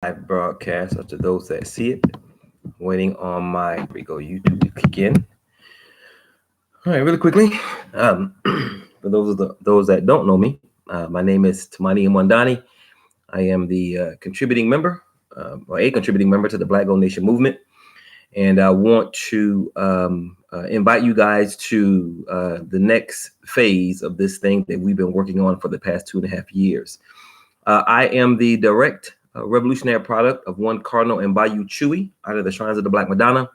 live broadcast, or to those that see it. Waiting on my here we go YouTube to kick in. All right, really quickly. Um, for those that don't know me, my name is Tamani Mwandani. I am the contributing member, or a contributing member to the Black Gold Nation movement, and I want to invite you guys to the next phase of this thing that we've been working on for the past 2.5 years. I am the direct revolutionary product of one Cardinal and Bayou Chewy out of the Shrines of the Black Madonna,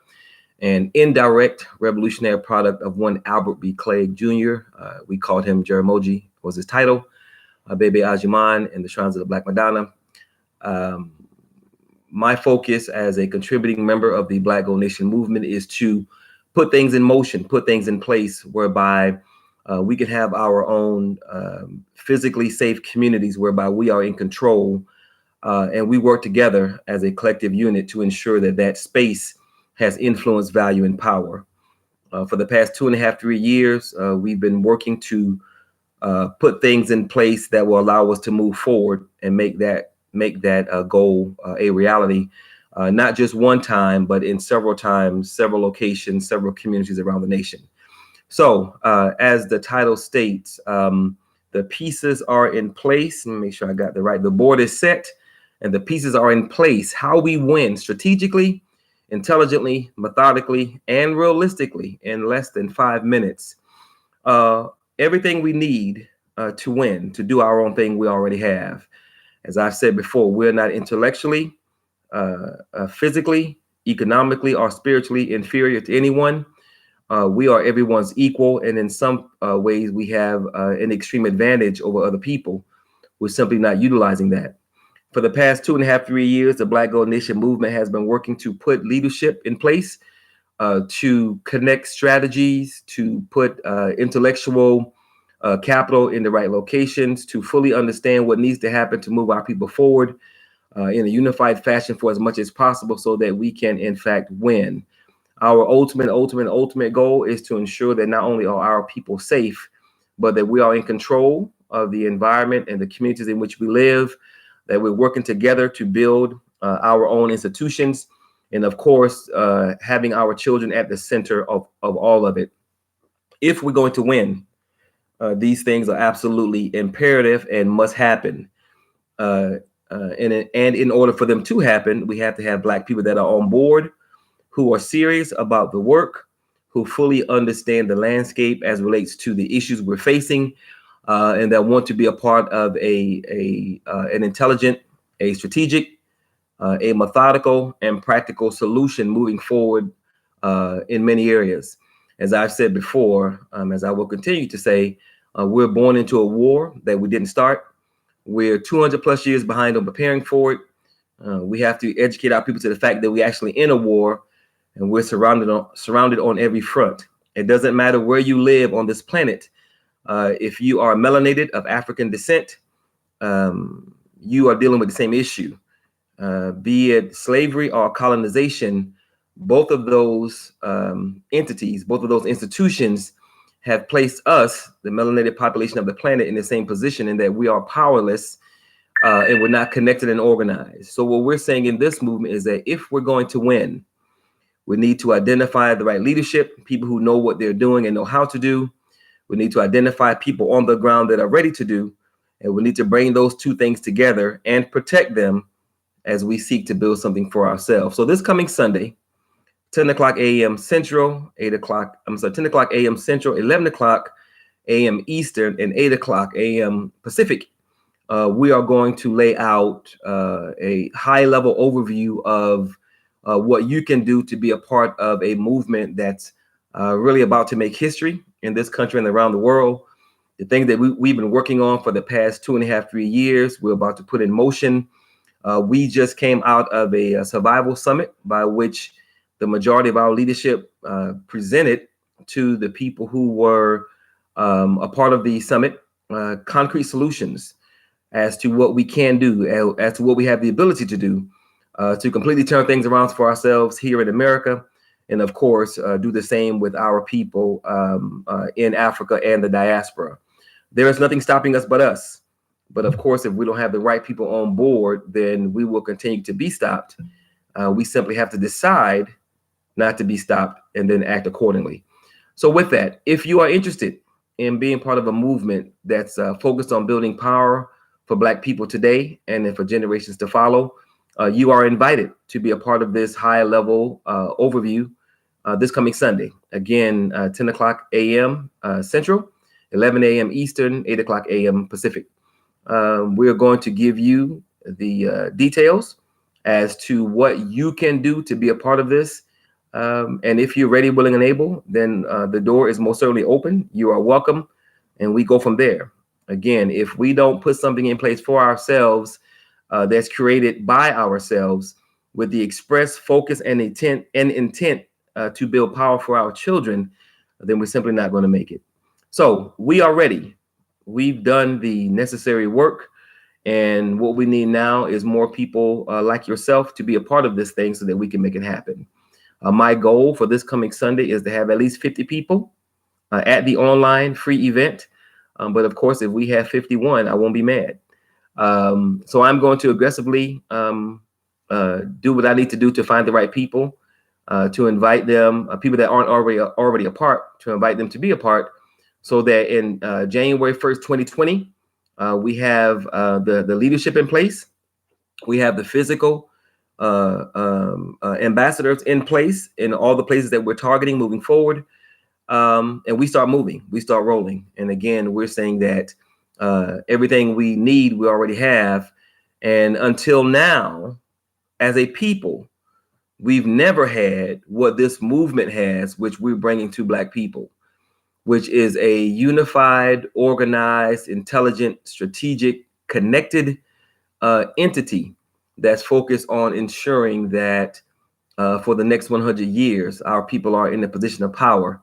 and indirect revolutionary product of one Albert B. Clegg Jr. We called him Jeramogi, was his title. Bebe Ajiman and the Shrines of the Black Madonna. Um, my focus as a contributing member of the Black Gold Nation movement is to put things in motion, put things in place whereby we can have our own physically safe communities whereby we are in control and we work together as a collective unit to ensure that that space has influence, value, and power. For the past 2.5, 3 years, we've been working to put things in place that will allow us to move forward and make that goal a reality, not just one time, but in several times, several locations, several communities around the nation. So, as the title states, the pieces are in place. Let me make sure I got the right. The board is set, and the pieces are in place. How we win strategically, intelligently, methodically, and realistically in less than 5 minutes. Uh, Everything we need to win, to do our own thing, we already have. As I've said before, we're not intellectually, physically, economically, or spiritually inferior to anyone. We are everyone's equal, and in some ways, we have an extreme advantage over other people. We're simply not utilizing that. For the past 2.5, 3 years, the Black Gold Nation movement has been working to put leadership in place, to connect strategies, to put intellectual capital in the right locations, to fully understand what needs to happen to move our people forward in a unified fashion for as much as possible so that we can, in fact, win. Our ultimate goal is to ensure that not only are our people safe, but that we are in control of the environment and the communities in which we live, that we're working together to build our own institutions, and of course, having our children at the center of all of it. If we're going to win, these things are absolutely imperative and must happen. And in order for them to happen, we have to have Black people that are on board, who are serious about the work, who fully understand the landscape as relates to the issues we're facing, and that want to be a part of an intelligent, a strategic, a methodical and practical solution moving forward in many areas. As I've said before, as I will continue to say, we're born into a war that we didn't start. We're 200 plus years behind on preparing for it. We have to educate our people to the fact that we're actually in a war, and we're surrounded on every front. It doesn't matter where you live on this planet. If you are melanated of African descent, you are dealing with the same issue. Be it slavery or colonization, both of those entities, both of those institutions have placed us, the melanated population of the planet, in the same position in that we are powerless and we're not connected and organized. So what we're saying in this movement is that if we're going to win, we need to identify the right leadership, people who know what they're doing and know how to do. We need to identify people on the ground that are ready to do. And we need to bring those two things together and protect them as we seek to build something for ourselves. So this coming Sunday, 10 o'clock a.m. Central, 10 o'clock a.m. Central, 11 o'clock a.m. Eastern, and 8 o'clock a.m. Pacific, we are going to lay out a high-level overview of what you can do to be a part of a movement that's really about to make history in this country and around the world. The thing that we've been working on for the past 2.5, 3 years, we're about to put in motion. We just came out of a survival summit by which the majority of our leadership presented to the people who were a part of the summit concrete solutions as to what we can do, as to what we have the ability to do to completely turn things around for ourselves here in America. And of course, do the same with our people in Africa and the diaspora. There is nothing stopping us but us. But of course, if we don't have the right people on board, then we will continue to be stopped. We simply have to decide not to be stopped and then act accordingly. So with that, if you are interested in being part of a movement that's focused on building power for Black people today and then for generations to follow, you are invited to be a part of this high level overview this coming Sunday. Again, 10 o'clock a.m. Central, 11 a.m. Eastern, 8 o'clock a.m. Pacific. We're going to give you the details as to what you can do to be a part of this. And if you're ready, willing, and able, then the door is most certainly open. You are welcome. And we go from there. Again, if we don't put something in place for ourselves that's created by ourselves with the express focus and intent to build power for our children, then we're simply not going to make it. So we are ready. We've done the necessary work. And what we need now is more people like yourself to be a part of this thing so that we can make it happen. My goal for this coming Sunday is to have at least 50 people at the online free event. But of course, if we have 51, I won't be mad. So I'm going to aggressively do what I need to do to find the right people, to invite them, people that aren't already a part, to invite them to be a part, so that in January 1st, 2020, we have the leadership in place. We have the physical ambassadors in place in all the places that we're targeting moving forward. And we start moving, we start rolling. And again, we're saying that everything we need, we already have. And until now, as a people, we've never had what this movement has, which we're bringing to Black people, which is a unified, organized, intelligent, strategic, connected entity that's focused on ensuring that for the next 100 years, our people are in a position of power.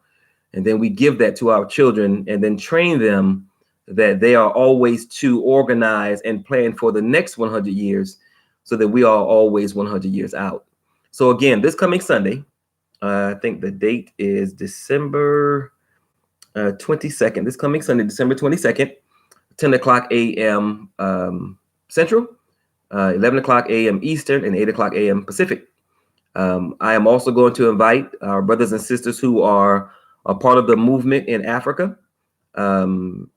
And then we give that to our children and then train them that they are always to organize and plan for the next 100 years so that we are always 100 years out. So again, this coming Sunday, I think the date is December 22nd. This coming Sunday, December 22nd, 10 o'clock a.m. Central, 11 o'clock a.m. Eastern, and 8 o'clock a.m. Pacific. I am also going to invite our brothers and sisters who are a part of the movement in Africa, in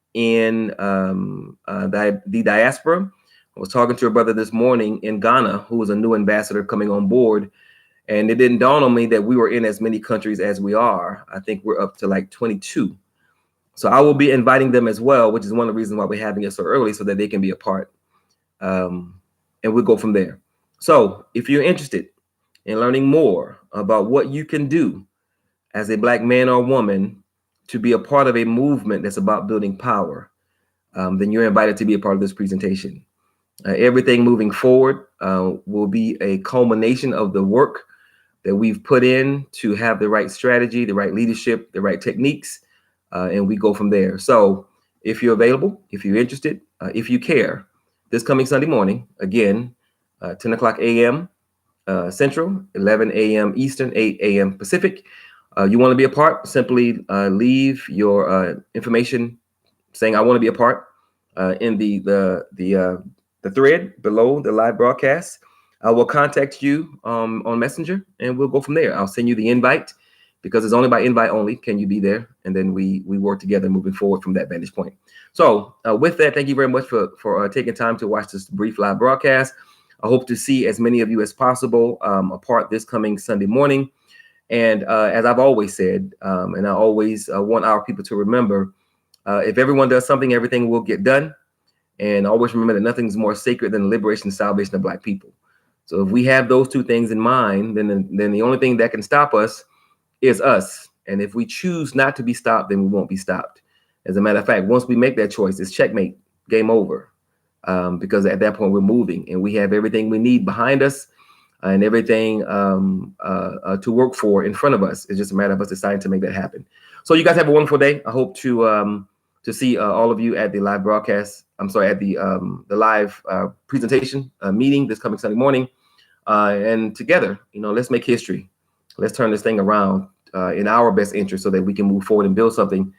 the diaspora. I was talking to a brother this morning in Ghana who is a new ambassador coming on board. And it didn't dawn on me that we were in as many countries as we are. I think we're up to like 22. So I will be inviting them as well, which is one of the reasons why we're having it so early, so that they can be a part. And we'll go from there. So if you're interested in learning more about what you can do as a Black man or woman to be a part of a movement that's about building power, then you're invited to be a part of this presentation. Everything moving forward will be a culmination of the work that we've put in to have the right strategy, the right leadership, the right techniques, and we go from there. So if you're available, if you're interested, if you care, this coming Sunday morning, again, 10 o'clock a.m. Central, 11 a.m. Eastern, 8 a.m. Pacific. You want to be a part, simply leave your information saying I want to be a part in the thread below the live broadcast. I will contact you on Messenger and we'll go from there. I'll send you the invite because it's only by invite only can you be there. And then we work together moving forward from that vantage point. So with that, thank you very much for taking time to watch this brief live broadcast. I hope to see as many of you as possible a part this coming Sunday morning. And as I've always said, and I always want our people to remember, if everyone does something, everything will get done. And always remember that nothing's more sacred than the liberation and salvation of Black people. So if we have those two things in mind, then the only thing that can stop us is us. And if we choose not to be stopped, then we won't be stopped. As a matter of fact, once we make that choice, it's checkmate, game over. Because at that point, we're moving and we have everything we need behind us and everything to work for in front of us. It's just a matter of us deciding to make that happen. So you guys have a wonderful day. I hope to see all of you at the live broadcast. I'm sorry, at the live presentation meeting this coming Sunday morning. And together, let's make history. Let's turn this thing around in our best interest so that we can move forward and build something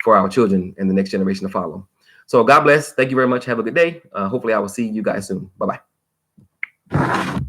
for our children and the next generation to follow. So God bless. Thank you very much. Have a good day. Hopefully I will see you guys soon. Bye-bye.